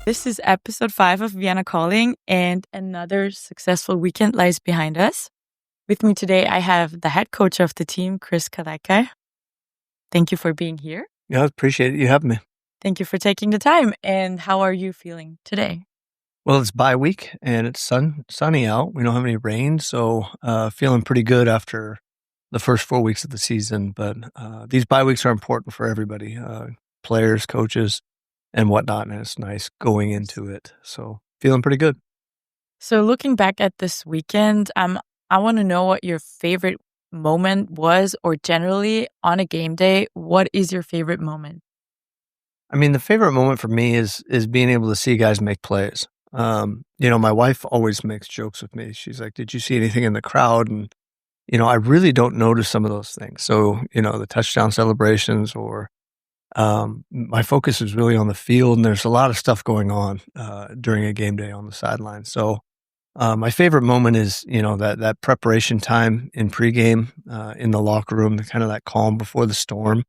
This is episode 5 of Vienna Calling, and another successful weekend lies behind us. With me today, I have the head coach of the team, Chris Calaycay. Thank you for being here. Yeah, I appreciate it. You having me. Thank you for taking the time. And how are you feeling today? Well, it's bye week and it's sunny out. We don't have any rain, so feeling pretty good after the first 4 weeks of the season. But these bye weeks are important for everybody, players, coaches, and whatnot. And it's nice going into it. So feeling pretty good. So looking back at this weekend, I want to know what your favorite moment was, or generally on a game day, what is your favorite moment? I mean, the favorite moment for me is being able to see guys make plays. My wife always makes jokes with me. She's like, "Did you see anything in the crowd?" And I really don't notice some of those things. So the touchdown celebrations, or my focus is really on the field, and there's a lot of stuff going on during a game day on the sideline. So my favorite moment is that preparation time in pregame in the locker room, kind of that calm before the storm.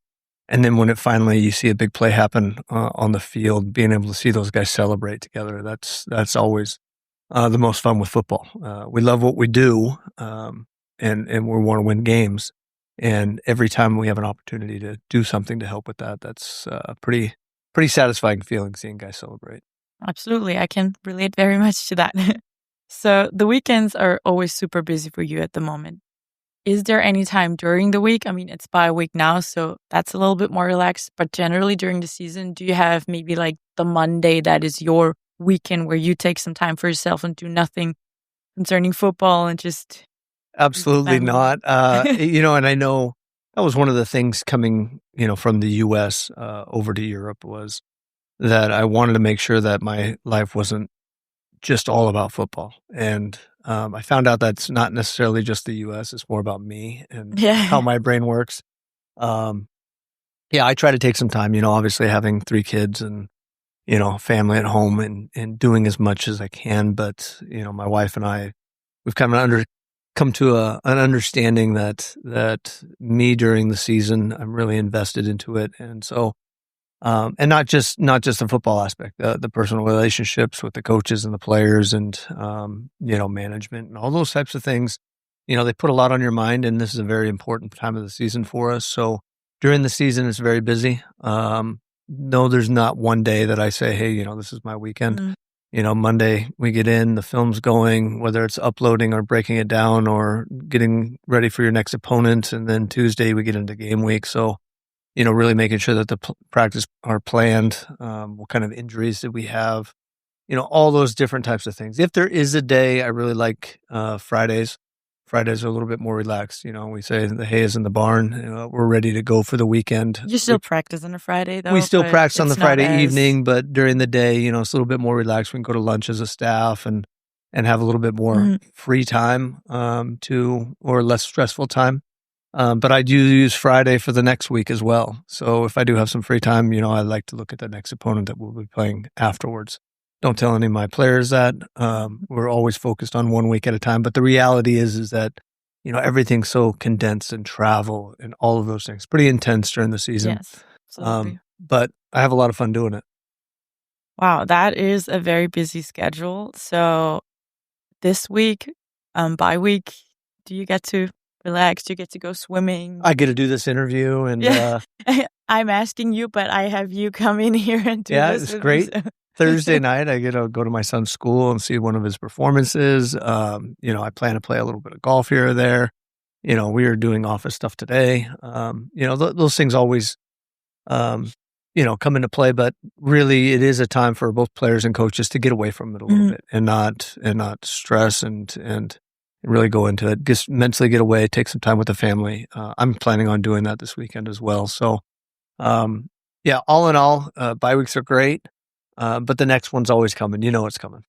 And then when it finally, you see a big play happen on the field, being able to see those guys celebrate together, that's always the most fun with football. We love what we do, and we want to win games. And every time we have an opportunity to do something to help with that, that's a pretty satisfying feeling, seeing guys celebrate. Absolutely. I can relate very much to that. So the weekends are always super busy for you at the moment. Is there any time during the week? I mean, it's bye week now, so that's a little bit more relaxed. But generally during the season, do you have maybe like the Monday that is your weekend where you take some time for yourself and do nothing concerning football and just... Absolutely not. And I know that was one of the things coming, from the U.S. Over to Europe, was that I wanted to make sure that my life wasn't just all about football. And I found out that's not necessarily just the U.S. It's more about me and how my brain works. I try to take some time, obviously having 3 kids and, family at home and doing as much as I can. But, my wife and I, we've come to an understanding that me during the season, I'm really invested into it. And so, and not just the football aspect, the personal relationships with the coaches and the players and, management and all those types of things, they put a lot on your mind, and this is a very important time of the season for us. So during the season, it's very busy. No, there's not one day that I say, hey, this is my weekend. Mm-hmm. Monday we get in, the film's going, whether it's uploading or breaking it down or getting ready for your next opponent. And then Tuesday we get into game week. So, really making sure that the practice are planned. What kind of injuries did we have? All those different types of things. If there is a day, I really like Fridays. Fridays are a little bit more relaxed. We say the hay is in the barn. We're ready to go for the weekend. You still practice on a Friday, though? We still practice on the Friday evening, but during the day, it's a little bit more relaxed. We can go to lunch as a staff and have a little bit more free time or less stressful time. But I do use Friday for the next week as well. So if I do have some free time, I like to look at the next opponent that we'll be playing afterwards. Don't tell any of my players that. We're always focused on 1 week at a time. But the reality is that, everything's so condensed, and travel and all of those things. Pretty intense during the season. Yes, absolutely. But I have a lot of fun doing it. Wow, that is a very busy schedule. So this week, bye week, do you get to relax? Do you get to go swimming? I get to do this interview, and I'm asking you, but I have you come in here and do this. It's great. Me, so. Thursday night, I get to go to my son's school and see one of his performances. I plan to play a little bit of golf here or there. We are doing office stuff today. Those things always, come into play. But really, it is a time for both players and coaches to get away from it a little bit and not stress and really go into it. Just mentally get away, take some time with the family. I'm planning on doing that this weekend as well. So, all in all, bye weeks are great. But the next one's always coming. It's coming.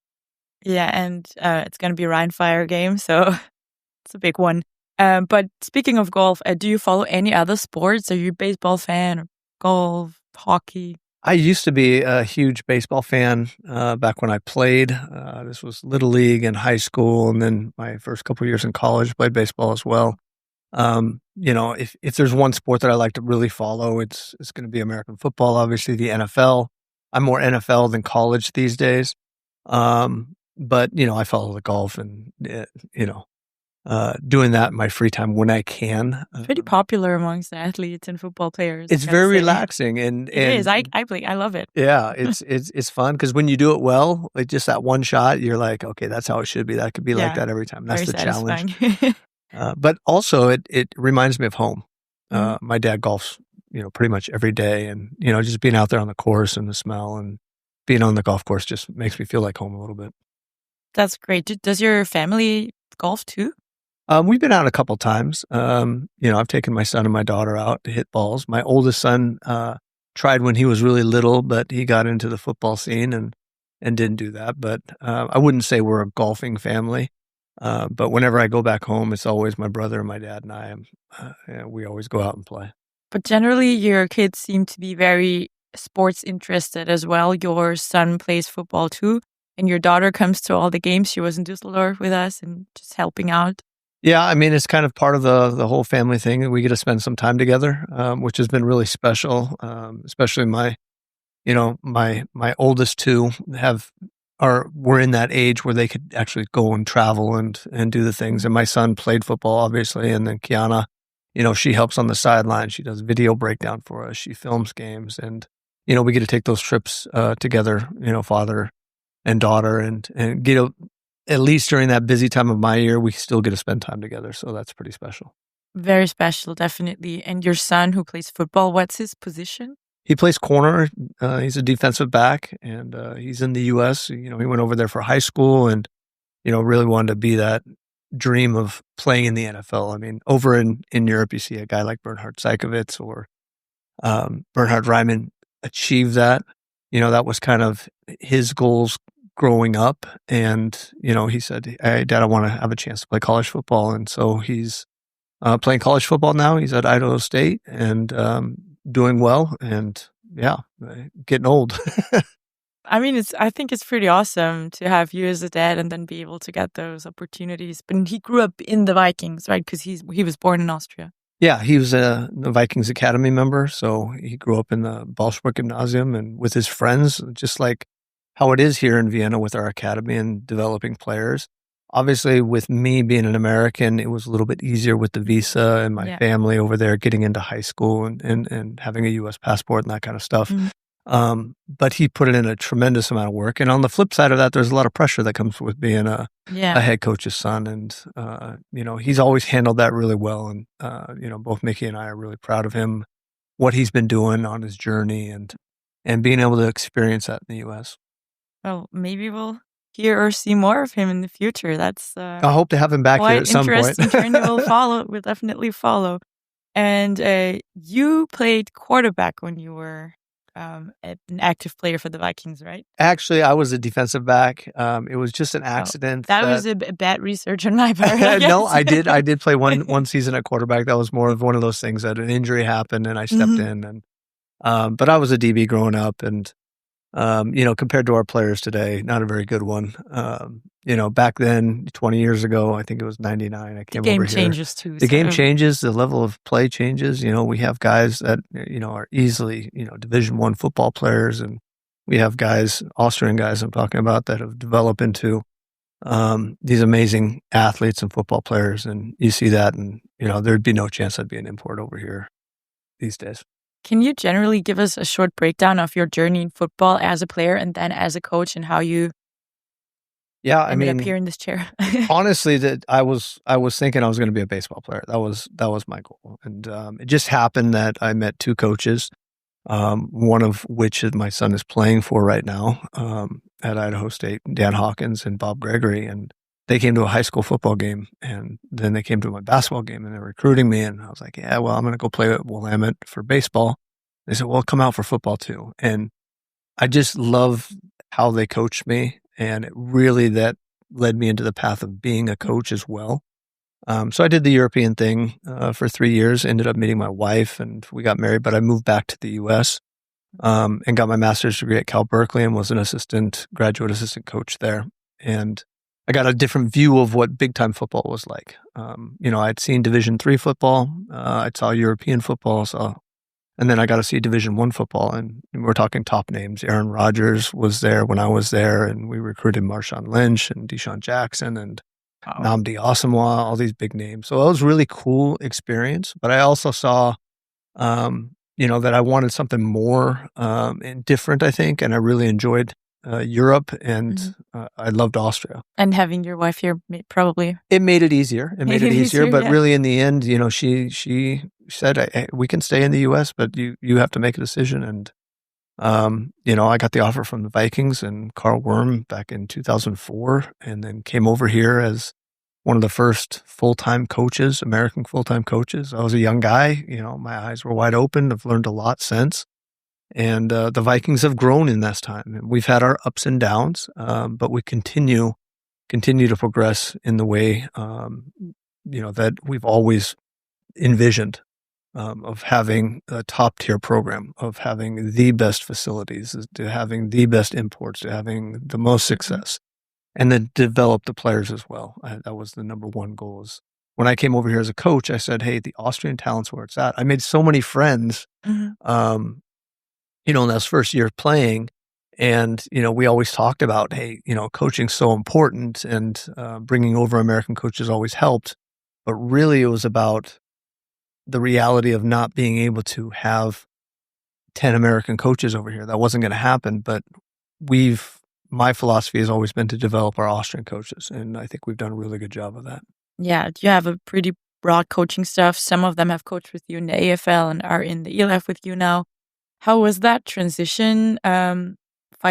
Yeah, and it's going to be a Rhine Fire game, so it's a big one. But speaking of golf, do you follow any other sports? Are you a baseball fan or golf, hockey? I used to be a huge baseball fan back when I played. This was Little League in high school, and then my first couple of years in college, played baseball as well. If there's one sport that I like to really follow, it's going to be American football, obviously the NFL. I'm more NFL than college these days. But, I follow the golf and, doing that in my free time when I can. Pretty popular amongst athletes and football players, I It's gotta very say. relaxing and It is. I play. I love it. yeah, it's fun because when you do it well, like just that one shot, you're like, okay, that's how it should be. That could be like Yeah, that every time. That's very the challenge. satisfying. But also it reminds me of home. Mhm. My dad golfs, pretty much every day, and just being out there on the course and the smell and being on the golf course just makes me feel like home a little bit. That's great. Does your family golf too? We've been out a couple times. I've taken my son and my daughter out to hit balls. My oldest son tried when he was really little, but he got into the football scene and didn't do that. But I wouldn't say we're a golfing family. But whenever I go back home, it's always my brother and my dad and I. We always go out and play. But generally, your kids seem to be very sports interested as well. Your son plays football too, and your daughter comes to all the games. She was in Düsseldorf with us and just helping out. Yeah, I mean, it's kind of part of the whole family thing. We get to spend some time together, which has been really special. Especially my oldest two were in that age where they could actually go and travel and do the things. And my son played football, obviously, and then Kiana, she helps on the sideline. She does video breakdown for us. She films games, and we get to take those trips together. Father and daughter, and get at least during that busy time of my year, we still get to spend time together. So that's pretty special. Very special, definitely. And your son who plays football, what's his position? He plays corner. He's a defensive back, and he's in the U.S. He went over there for high school and, really wanted to be that dream of playing in the NFL. I mean, over in Europe, you see a guy like Bernhard Seikovits or Bernhard Reimann achieve that. That was kind of his goals growing up. And, he said, hey, Dad, I want to have a chance to play college football. And so he's playing college football now. He's at Idaho State and doing well. And yeah, getting old. I mean, I think it's pretty awesome to have you as a dad and then be able to get those opportunities. But he grew up in the Vikings, right? Because he was born in Austria. Yeah, he was the Vikings Academy member. So he grew up in the Balsburg Gymnasium and with his friends, just like how it is here in Vienna with our academy and developing players. Obviously, with me being an American, it was a little bit easier with the visa and my family over there getting into high school and having a U.S. passport and that kind of stuff. Mm-hmm. But he put in a tremendous amount of work. And on the flip side of that, there's a lot of pressure that comes with being a head coach's son. And, he's always handled that really well. And, both Mickey and I are really proud of him, what he's been doing on his journey and being able to experience that in the U.S. Well, maybe we'll hear or see more of him in the future. That's I hope to have him back here at some point. Interesting journey we'll follow. We'll definitely follow. And you played quarterback when you were an active player for the Vikings, right? Actually, I was a defensive back. It was just an accident. That was a bad research on my part. No, I did play one season at quarterback. That was more of one of those things that an injury happened and I stepped in. And but I was a DB growing up, and compared to our players today, not a very good one. Back then, 20 years ago, I think it was 99. I came over here. The game changes too. The game changes. The level of play changes. We have guys that, are easily, Division I football players. And we have guys, Austrian guys I'm talking about, that have developed into these amazing athletes and football players. And you see that, and, there'd be no chance I'd be an import over here these days. Can you generally give us a short breakdown of your journey in football as a player and then as a coach and how you ended up here in this chair? Honestly, that I was thinking I was going to be a baseball player. That was my goal. And it just happened that I met two coaches, one of which my son is playing for right now at Idaho State, Dan Hawkins and Bob Gregory. And they came to a high school football game, and then they came to my basketball game, and they're recruiting me. And I was like, yeah, well, I'm going to go play at Willamette for baseball. They said, well, come out for football too. And I just love how they coached me. And it really, that led me into the path of being a coach as well. So I did the European thing for 3 years, ended up meeting my wife, and we got married, but I moved back to the U.S. And got my master's degree at Cal Berkeley and was an graduate assistant coach there. And I got a different view of what big time football was like. I'd seen Division III football. I saw European football, saw And then I got to see Division I football, and we're talking top names. Aaron Rodgers was there when I was there, and we recruited Marshawn Lynch and Deshaun Jackson and Wow. Nnamdi Asomugha, all these big names. So it was a really cool experience. But I also saw, that I wanted something more and different, I think, and I really enjoyed Europe, and I loved Austria. And having your wife here probably it made it easier. It made it easier, but yeah. really in the end, she said, we can stay in the U.S., but you have to make a decision. And I got the offer from the Vikings and Carl Worm back in 2004, and then came over here as one of the first full-time coaches, American full-time coaches. I was a young guy. My eyes were wide open. I've learned a lot since. And the Vikings have grown in this time. We've had our ups and downs, but we continue to progress in the way, that we've always envisioned, of having a top tier program, of having the best facilities, to having the best imports, to having the most success, and then develop the players as well. That was the number one goal. Is when I came over here as a coach, I said, hey, the Austrian talent's where it's at. I made so many friends, in that first year of playing. And, we always talked about, hey, coaching's so important, and bringing over American coaches always helped. But really it was about the reality of not being able to have 10 American coaches over here. That wasn't going to happen. But my philosophy has always been to develop our Austrian coaches. And I think we've done a really good job of that. Yeah, you have a pretty broad coaching staff. Some of them have coached with you in the AFL and are in the ELF with you now. How was that transition 5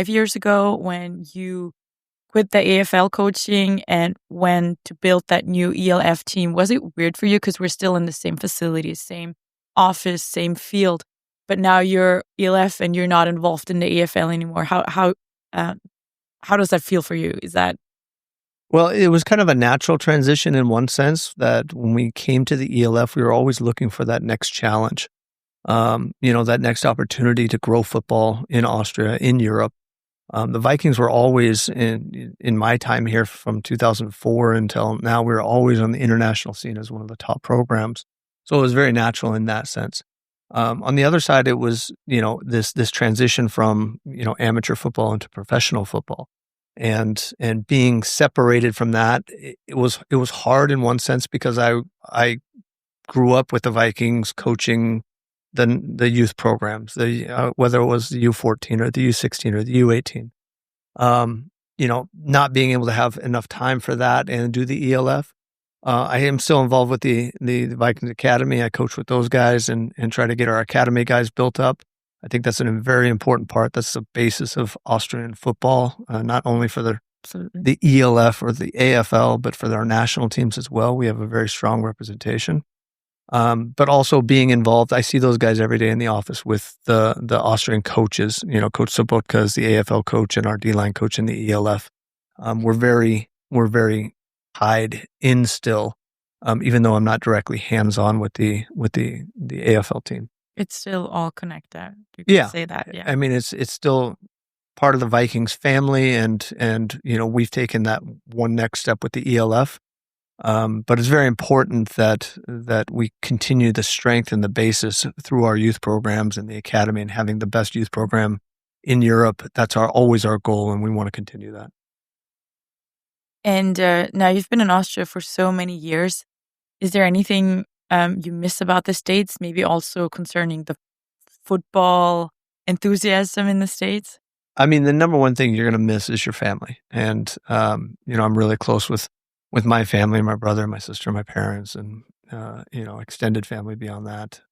years ago when you quit the AFL coaching and went to build that new ELF team? Was it weird for you because we're still in the same facility, same office, same field, but now you're ELF and you're not involved in the AFL anymore? How does that feel for you? Is that... Well, it was kind of a natural transition in one sense, that when we came to the ELF, we were always looking for that next challenge. That next opportunity to grow football in Austria, in Europe. The Vikings were always in my time here from 2004 until now, we were always on the international scene as one of the top programs. So it was very natural in that sense. On the other side, it was, this transition from, amateur football into professional football, and being separated from that. It was hard in one sense because I grew up with the Vikings coaching the youth programs, whether it was the U14 or the U16 or the U18, not being able to have enough time for that and do the ELF. I am still involved with the Vikings Academy. I coach with those guys and try to get our academy guys built up. I think that's a very important part. That's the basis of Austrian football, not only for the ELF or the AFL, but for our national teams as well. We have a very strong representation. But also being involved, I see those guys every day in the office with the Austrian coaches. Coach Sobotka is the AFL coach and our D-line coach in the ELF. We're very tied in still, even though I'm not directly hands-on with the AFL team. It's still all connected. You can say that. Yeah. I mean, it's still part of the Vikings family, and we've taken that one next step with the ELF. But it's very important that we continue the strength and the basis through our youth programs and the academy, and having the best youth program in Europe. That's always our goal, and we want to continue that. And now you've been in Austria for so many years. Is there anything you miss about the States? Maybe also concerning the football enthusiasm in the States? I mean, the number one thing you're going to miss is your family. And, I'm really close with my family, my brother, my sister, my parents, and, extended family beyond that.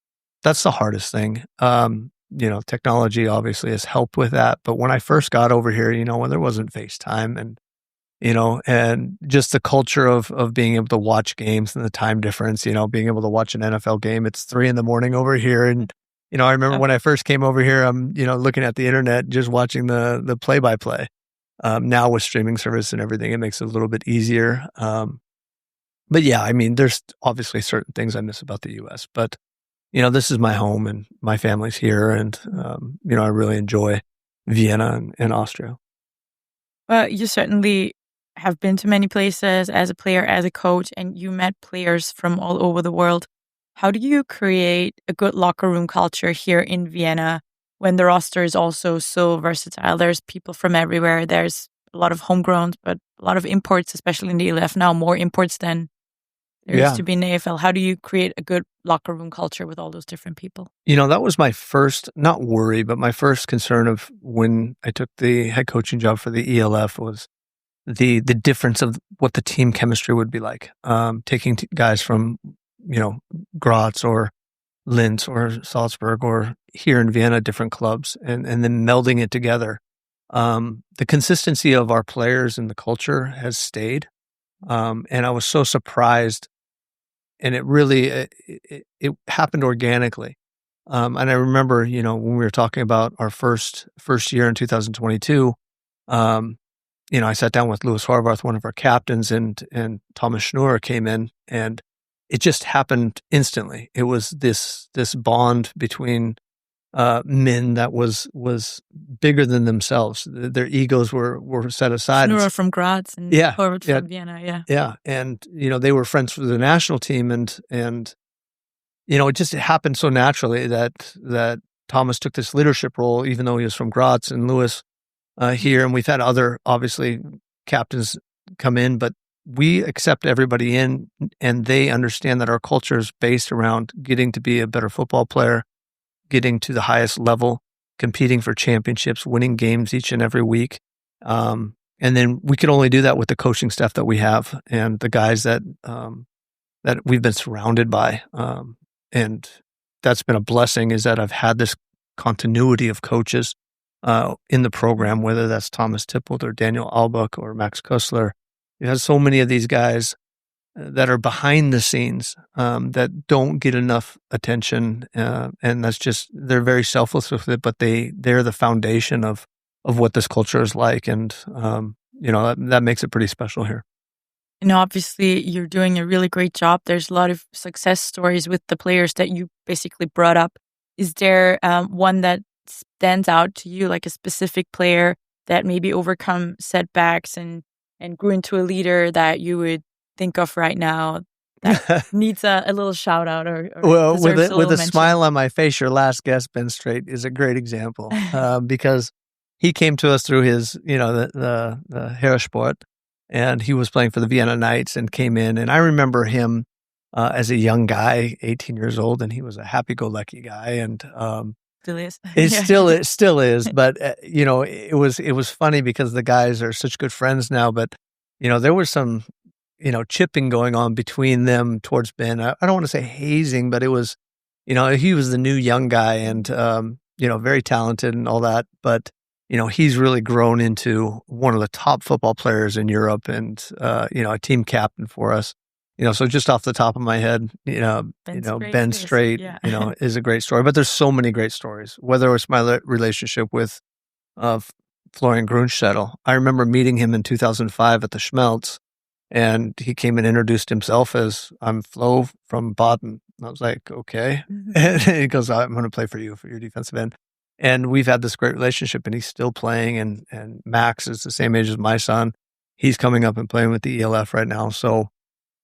That's the hardest thing. Technology obviously has helped with that. But when I first got over here, when there wasn't FaceTime and just the culture of being able to watch games and the time difference, being able to watch an NFL game, it's 3 a.m. over here. And, I remember when I first came over here, I'm, looking at the internet, just watching the play-by-play. Now with streaming service and everything, it makes it a little bit easier. But yeah, I mean, there's obviously certain things I miss about the U.S., but, this is my home and my family's here. And, I really enjoy Vienna and Austria. Well, you certainly have been to many places as a player, as a coach, and you met players from all over the world. how do you create a good locker room culture here in Vienna when the roster is also so versatile? There's people from everywhere. There's a lot of homegrowns, but a lot of imports, especially in the ELF now, more imports than there used Yeah. to be in the AFL. How do you create a good locker room culture with all those different people? That was my first, not worry, but my first concern of when I took the head coaching job for the ELF was the difference of what the team chemistry would be like. Taking guys from, Graz or Linz or Salzburg or here in Vienna, different clubs, and then melding it together. The consistency of our players and the culture has stayed. And I was so surprised, and it really, it happened organically. And I remember, when we were talking about our first year in 2022, I sat down with Louis Horvath, one of our captains, and Thomas Schnur came in, and it just happened instantly. It was this bond between men that was bigger than themselves. Their egos were set aside. Schnur from Graz and Horvath from Vienna, yeah. And they were friends for the national team, and it just happened so naturally that Thomas took this leadership role, even though he was from Graz, and Louis here, and we've had other, obviously, captains come in, but we accept everybody in, and they understand that our culture is based around getting to be a better football player, getting to the highest level, competing for championships, winning games each and every week. And then we can only do that with the coaching staff that we have and the guys that we've been surrounded by. And that's been a blessing, is that I've had this continuity of coaches in the program, whether that's Thomas Tippold or Daniel Albuck or Max Kussler. You have so many of these guys that are behind the scenes that don't get enough attention, and that's just, they're very selfless with it, but they're the foundation of what this culture is like, and that makes it pretty special here. Obviously, you're doing a really great job. There's a lot of success stories with the players that you basically brought up. Is there one that stands out to you, like a specific player that maybe overcome setbacks and grew into a leader that you would think of right now that needs a little shout out or well, with a mention? smile on my face, your last guest, Ben Straight, is a great example because he came to us through his, the Hersport, and he was playing for the Vienna Knights and came in, and I remember him as a young guy, 18 years old, and he was a happy-go-lucky guy, and still is. It still is, but it was funny because the guys are such good friends now, but there was some chipping going on between them towards Ben. I don't want to say hazing, but it was, he was the new young guy and very talented and all that, but he's really grown into one of the top football players in Europe and a team captain for us. So just off the top of my head, Ben Straight, is a great story. But there's so many great stories. Whether it's my relationship with Florian Grunstedel, I remember meeting him in 2005 at the Schmelz, and he came and introduced himself as, "I'm Flo from Baden." And I was like, "Okay," and he goes, "I'm going to play for you for your defensive end." And we've had this great relationship, and he's still playing. And Max is the same age as my son. He's coming up and playing with the ELF right now. So.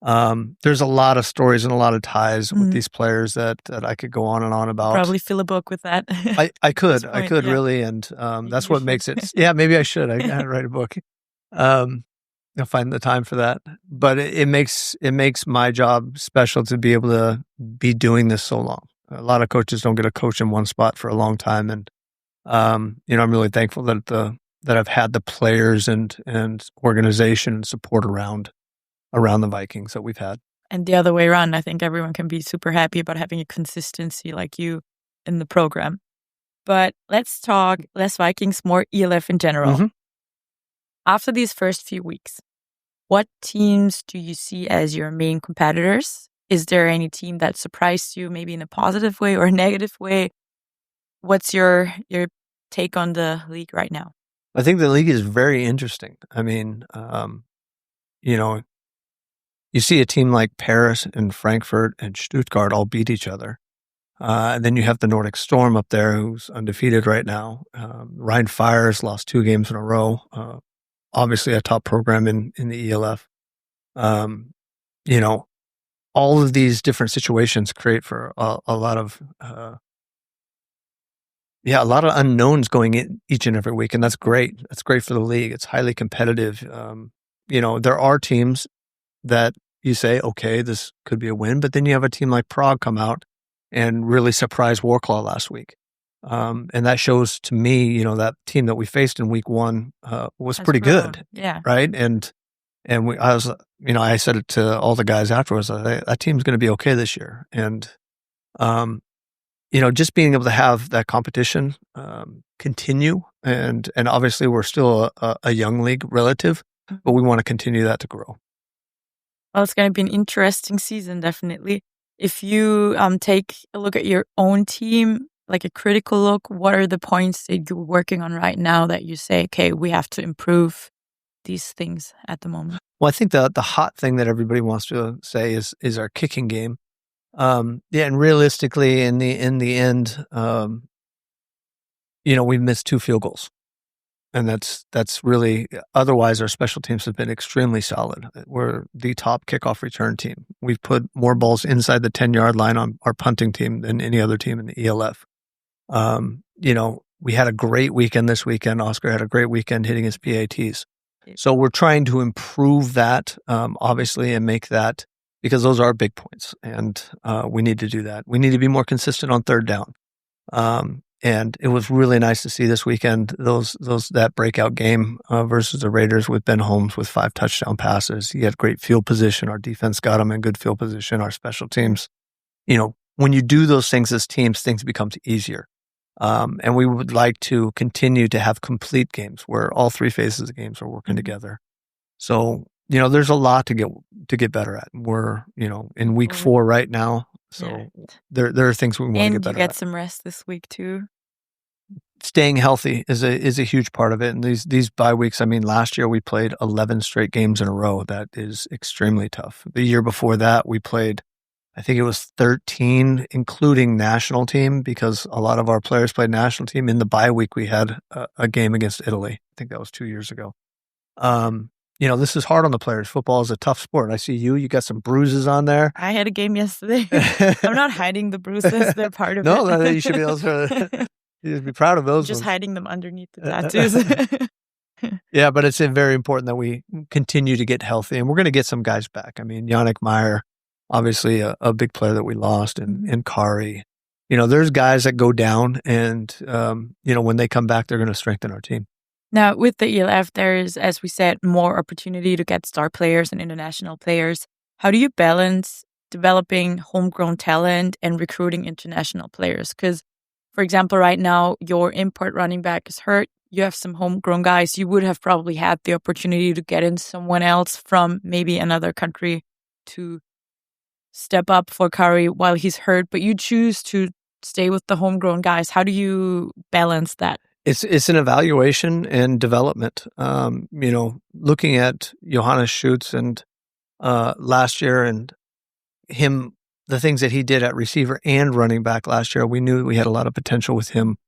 There's a lot of stories and a lot of ties with these players that I could go on and on about. Probably fill a book with that. I could really. And, that's what makes it. Yeah, maybe I should. I gotta write a book. I'll find the time for that, but it makes my job special to be able to be doing this so long. A lot of coaches don't get to coach in one spot for a long time. And, I'm really thankful that I've had the players and organization and support around the Vikings that we've had. And the other way around, I think everyone can be super happy about having a consistency like you in the program. But let's talk less Vikings, more ELF in general. Mm-hmm. After these first few weeks, what teams do you see as your main competitors? Is there any team that surprised you, maybe in a positive way or a negative way? What's your take on the league right now? I think the league is very interesting. I mean, you see a team like Paris and Frankfurt and Stuttgart all beat each other. And then you have the Nordic Storm up there, who's undefeated right now. Rhein Fire's lost 2 games in a row. Obviously a top program in the ELF. all of these different situations create for a lot of unknowns going in each and every week, and that's great. That's great for the league. It's highly competitive. There are teams that you say, okay, this could be a win, but then you have a team like Prague come out and really surprise Warclaw last week. And that shows to me, that team that we faced in week 1 was pretty good. Yeah. Right. I said it to all the guys afterwards, that team's going to be okay this year. And, just being able to have that competition continue. And obviously we're still a young league relative, but we want to continue that to grow. Well, it's going to be an interesting season, definitely. If you take a look at your own team, like a critical look, what are the points that you're working on right now that you say, okay, we have to improve these things at the moment? Well, I think the hot thing that everybody wants to say is our kicking game. And realistically, in the end, we've missed 2 field goals. And that's really, otherwise our special teams have been extremely solid. We're the top kickoff return team. We've put more balls inside the 10-yard line on our punting team than any other team in the ELF. We had a great weekend this weekend. Oscar had a great weekend hitting his PATs. So we're trying to improve that, obviously, and make that, because those are big points. And we need to do that. We need to be more consistent on third down. And it was really nice to see this weekend that breakout game versus the Raiders with Ben Holmes with 5 touchdown passes. He had great field position. Our defense got him in good field position. Our special teams, when you do those things as teams, things become easier. And we would like to continue to have complete games where all 3 phases of games are working together. So, there's a lot to get better at. We're, in week 4 right now. So there are things we want to get better at. And you get some rest this week too. Staying healthy is a huge part of it. And these bye weeks, last year we played 11 straight games in a row. That is extremely tough. The year before that, we played, I think it was 13, including national team, because a lot of our players played national team. In the bye week, we had a game against Italy. I think that was 2 years ago. This is hard on the players. Football is a tough sport. I see you got some bruises on there. I had a game yesterday. I'm not hiding the bruises. They're part of it. No, you should be able to be proud of those. Just hiding them underneath the tattoos. Yeah, but it's very important that we continue to get healthy, and we're going to get some guys back. Yannick Meyer, obviously a big player that we lost, and Kari. There's guys that go down, and when they come back, they're going to strengthen our team. Now, with the ELF, there is, as we said, more opportunity to get star players and international players. How do you balance developing homegrown talent and recruiting international players? Because, for example, right now, your import running back is hurt. You have some homegrown guys. You would have probably had the opportunity to get in someone else from maybe another country to step up for Kari while he's hurt, but you choose to stay with the homegrown guys. How do you balance that? It's an evaluation and development. Looking at Johannes Schutz and last year and him, the things that he did at receiver and running back last year, we knew we had a lot of potential with him.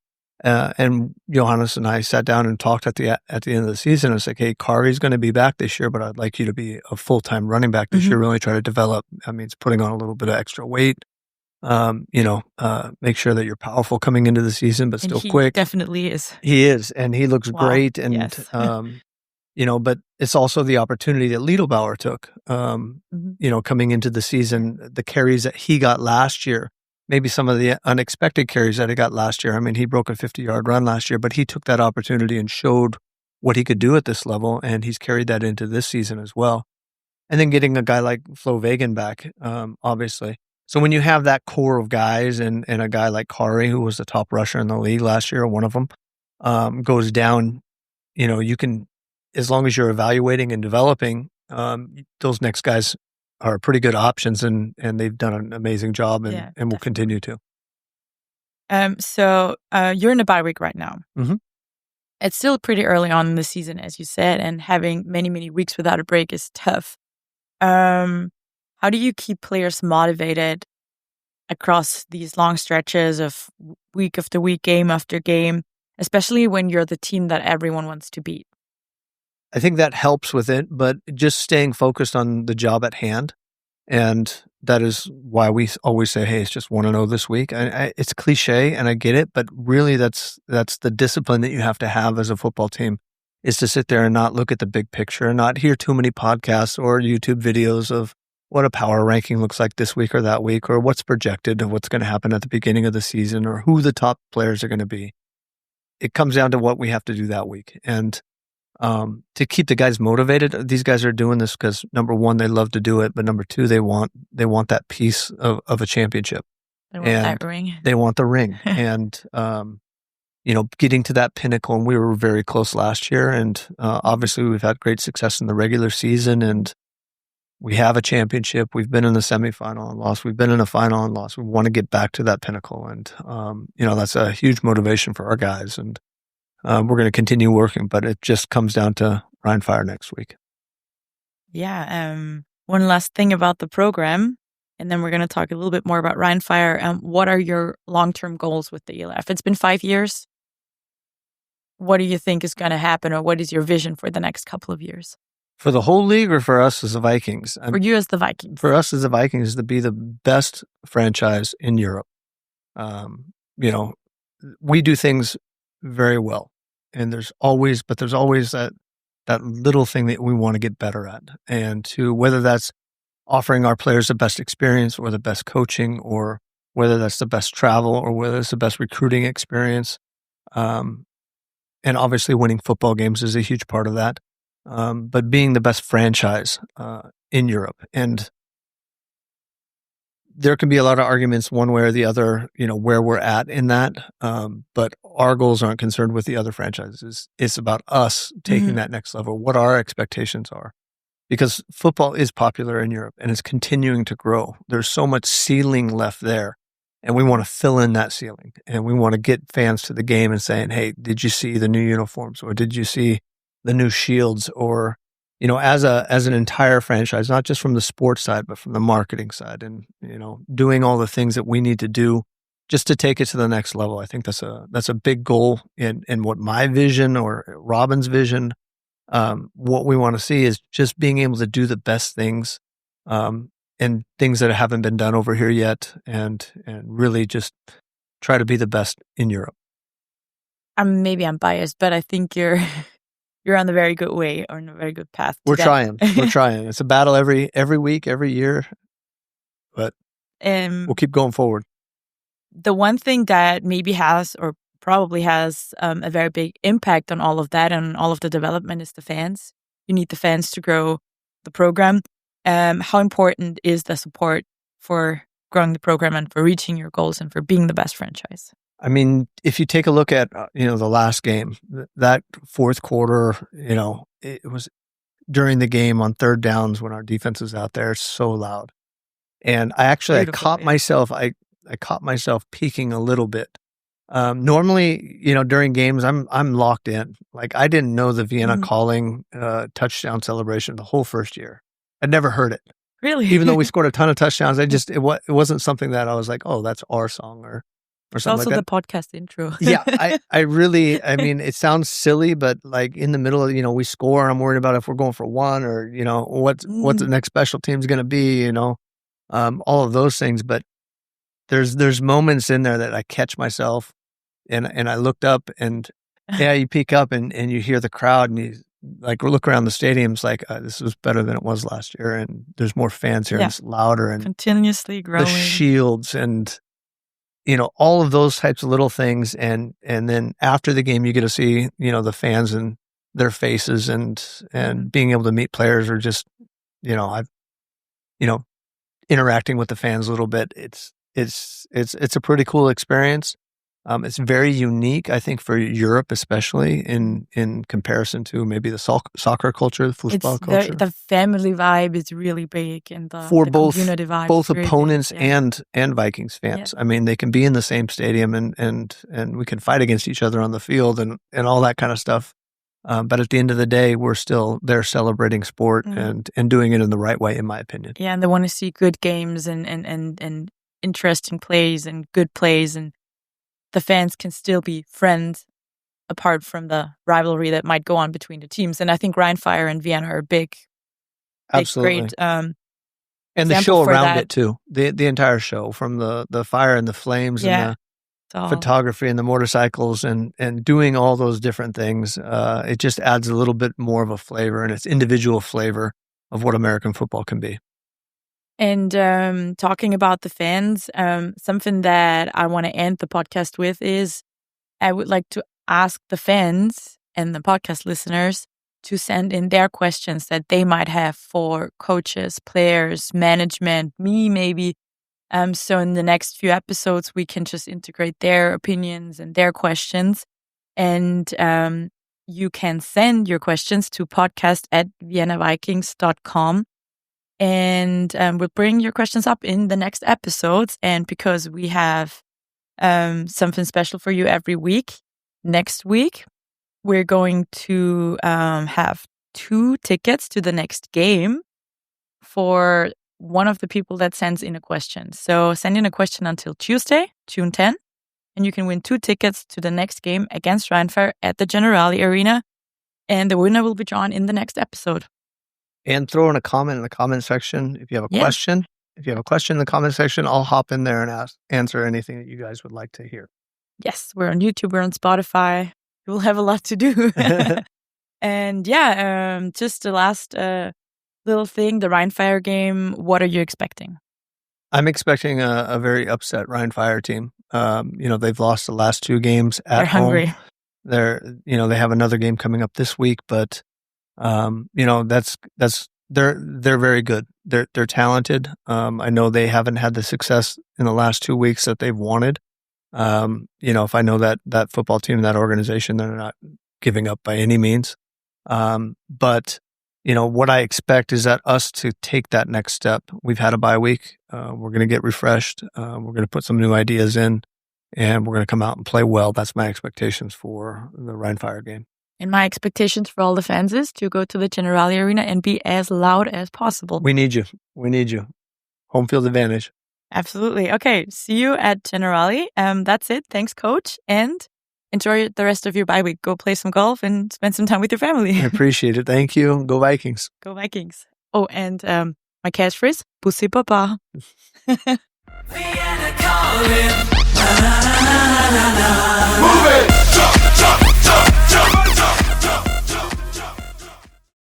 And Johannes and I sat down and talked at the end of the season. I was like, hey, Kari's going to be back this year, but I'd like you to be a full-time running back this year, really try to develop. It's putting on a little bit of extra weight. Make sure that you're powerful coming into the season, but still quick. Definitely is. He is, and he looks great. And, yes. But it's also the opportunity that Liedelbauer took, coming into the season, the carries that he got last year, maybe some of the unexpected carries that he got last year. He broke a 50-yard run last year, but he took that opportunity and showed what he could do at this level. And he's carried that into this season as well. And then getting a guy like Flo Vagan back, obviously. So when you have that core of guys and a guy like Kari, who was the top rusher in the league last year, one of them, goes down, you can, as long as you're evaluating and developing, those next guys are pretty good options, and they've done an amazing job and will continue to. So you're in a bye week right now. Mm-hmm. It's still pretty early on in the season, as you said, and having many, many weeks without a break is tough. How do you keep players motivated across these long stretches of week after week, game after game, especially when you're the team that everyone wants to beat? I think that helps with it, but just staying focused on the job at hand. And that is why we always say, hey, it's just 1-0 this week. It's cliche and I get it, but really that's the discipline that you have to have as a football team, is to sit there and not look at the big picture and not hear too many podcasts or YouTube videos of what a power ranking looks like this week or that week, or what's projected of what's going to happen at the beginning of the season, or who the top players are going to be. It comes down to what we have to do that week. And to keep the guys motivated, these guys are doing this because, number one, they love to do it, but number two, they want that piece of a championship. They want that ring. They want the ring. And, getting to that pinnacle, and we were very close last year. And obviously we've had great success in the regular season, and we have a championship. We've been in the semifinal and lost. We've been in a final and lost. We want to get back to that pinnacle. And, that's a huge motivation for our guys. And we're going to continue working, but it just comes down to Rhein Fire next week. Yeah. One last thing about the program, and then we're going to talk a little bit more about Rhein Fire. What are your long-term goals with the ELF? It's been 5 years. What do you think is going to happen, or what is your vision for the next couple of years? For the whole league, or for us as the Vikings? For you as the Vikings. For us as the Vikings, is to be the best franchise in Europe. We do things very well. And there's always that little thing that we want to get better at. And whether that's offering our players the best experience, or the best coaching, or whether that's the best travel, or whether it's the best recruiting experience. And obviously winning football games is a huge part of that. But being the best franchise in Europe. And there can be a lot of arguments one way or the other, where we're at in that. But our goals aren't concerned with the other franchises. It's about us taking that next level, what our expectations are. Because football is popular in Europe and it's continuing to grow. There's so much ceiling left there. And we want to fill in that ceiling. And we want to get fans to the game and saying, hey, did you see the new uniforms? Or did you see the new shields? Or as an entire franchise, not just from the sports side, but from the marketing side, and doing all the things that we need to do just to take it to the next level. I think that's a big goal in what my vision, or Robin's vision. What we want to see is just being able to do the best things, and things that haven't been done over here yet, and really just try to be the best in Europe. Maybe I'm biased, but I think you're on the very good way, or on a very good path. We're trying. It's a battle every week, every year, but we'll keep going forward. The one thing that maybe has, or probably has, a very big impact on all of that and all of the development is the fans. You need the fans to grow the program. How important is the support for growing the program and for reaching your goals and for being the best franchise? I mean, if you take a look at, the last game, that fourth quarter, it was during the game on third downs when our defense was out there, so loud. And I caught myself peeking a little bit. Normally, during games, I'm locked in. Like, I didn't know the Vienna calling touchdown celebration the whole first year. I'd never heard it. Really? Even though we scored a ton of touchdowns, it wasn't something that I was like, oh, that's our song, or something also like that. The podcast intro. Yeah, I mean, it sounds silly, but like in the middle of, we score, I'm worried about if we're going for one, or, what's the next special team's going to be, all of those things. But there's moments in there that I catch myself and I looked up, and you peek up and you hear the crowd, and you look around the stadiums like, this was better than it was last year. And there's more fans here, and it's louder, and continuously growing. The shields and, all of those types of little things. And then after the game, you get to see, the fans and their faces, and being able to meet players, or just, interacting with the fans a little bit. It's a pretty cool experience. It's very unique, I think, for Europe, especially in comparison to maybe the soccer culture, the football culture. The family vibe is really big, and the community vibe. Both opponents and Vikings fans. Yeah. I mean, they can be in the same stadium, and we can fight against each other on the field, and all that kind of stuff. But at the end of the day, we're still there celebrating sport and doing it in the right way, in my opinion. Yeah, and they want to see good games and interesting plays and good plays, and the fans can still be friends apart from the rivalry that might go on between the teams. And I think Rhein Fire and Vienna are big, absolutely, great And the show around it too. The entire show, from the fire and the flames and the photography and the motorcycles and doing all those different things. It just adds a little bit more of a flavor, and its individual flavor of what American football can be. And talking about the fans, something that I want to end the podcast with is I would like to ask the fans and the podcast listeners to send in their questions that they might have for coaches, players, management, me maybe. So in the next few episodes, we can just integrate their opinions and their questions. And you can send your questions to podcast@viennavikings.com. And we'll bring your questions up in the next episodes. And because we have something special for you every week, next week, we're going to have 2 tickets to the next game for one of the people that sends in a question. So send in a question until Tuesday, June 10, and you can win 2 tickets to the next game against Rheinfire at the Generali Arena. And the winner will be drawn in the next episode. And throw in a comment in the comment section if you have a question. If you have a question in the comment section, I'll hop in there and answer anything that you guys would like to hear. Yes, we're on YouTube, we're on Spotify. We'll have a lot to do. And just the last little thing, the Rheinfire game, what are you expecting? I'm expecting a very upset Rheinfire team. They've lost the last 2 games at home. They're hungry. They have another game coming up this week, but they're very good. They're talented. I know they haven't had the success in the last 2 weeks that they've wanted. If I know that football team, that organization, they're not giving up by any means. But what I expect is that us to take that next step. We've had a bye week. We're going to get refreshed. We're going to put some new ideas in, and we're going to come out and play well. That's my expectations for the Rheinfire game. And my expectations for all the fans is to go to the Generali Arena and be as loud as possible. We need you. Home field advantage. Absolutely. Okay, see you at Generali. That's it. Thanks, Coach. And enjoy the rest of your bye week. Go play some golf and spend some time with your family. I appreciate it. Thank you. Go Vikings. Go Vikings. Oh, and my catchphrase, Bussi Papa. Vienna calling. Move it! Jump, jump.